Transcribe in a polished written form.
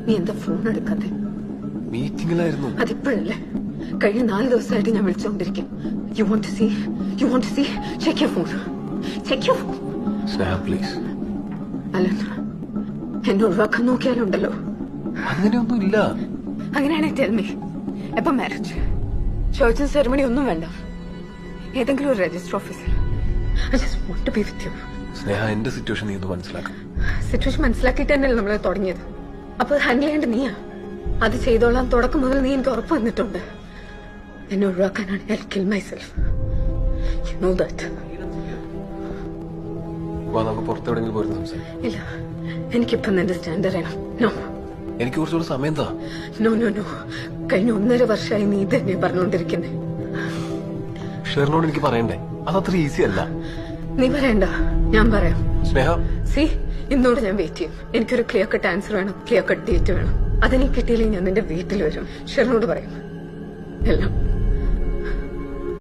നീ എന്താ ഫോൺ എടുക്കാതെ? മീറ്റിംഗിലായിരുന്നു. അതിപ്പോഴല്ലേ? കഴിഞ്ഞ 4 ദിവസമായിട്ട് ഞാൻ വിളിച്ചുകൊണ്ടിരിക്കും. You won't to see check your phone. Sneha please. Alan, എന്നെ ഒഴിവാക്കാൻ നോക്കിയാലുണ്ടല്ലോ. അങ്ങനെയൊന്നും ഇല്ല. അങ്ങനെയാണെങ്കിൽ ടെൽ മീ, എപ്പം മാരേജ്? ചർച്ചിൽ സെറമണി ഒന്നും വേണ്ട, ഏതെങ്കിലും ഒരു രജിസ്റ്റർ ഓഫീസിൽ. I just want to be with you. Sneha, എന്റെ സിറ്റുവേഷൻ നീ ഒന്ന് മനസ്സിലാക്കാം. സിറ്റുവേഷൻ മനസ്സിലാക്കിയിട്ട് തന്നെയല്ലേ നമ്മൾ തുടങ്ങിയത്. അപ്പൊ അത് ഹാൻഡിൽ ചെയ്യേണ്ട നീയാ. അത് ചെയ്തോളാം തുടക്കം മുതൽ നീ എനിക്ക് ഉറപ്പ് വന്നിട്ടുണ്ട്. എന്നെ ഒഴിവാക്കാനാണ് I kill myself. You know that. നമുക്ക് പുറത്തെവിടെങ്കിലും പോയിരുന്നു സംസാരിക്കാം. ഇല്ല, എനിക്കിപ്പം നിന്റെ സ്റ്റാൻഡ് അറിയണം. നോ, എനിക്ക് കുറച്ചുകൂടെ സമയം താ. നോ നോ നോ, കഴിഞ്ഞ 1.5 വർഷമായി നീ തന്നെ പറഞ്ഞുകൊണ്ടിരിക്കുന്നേ. ഷെറിനോട് എനിക്ക് പറയണ്ടേ? അതത്ര ഈസി അല്ല. നീ പറയണ്ട, ഞാൻ പറയാം. സ്നേഹ, സി, ഇന്നോട് ഞാൻ വെയിറ്റ് ചെയ്യും. എനിക്കൊരു ക്ലിയർ കട്ട് ആൻസർ വേണം, ക്ലിയർ കട്ട് ഡേറ്റ് വേണം. അതെനിക്ക് കിട്ടിയില്ലെങ്കിൽ ഞാൻ നിന്റെ വീട്ടിൽ വരും. ഷെറിനോട് പറയും എല്ലാം.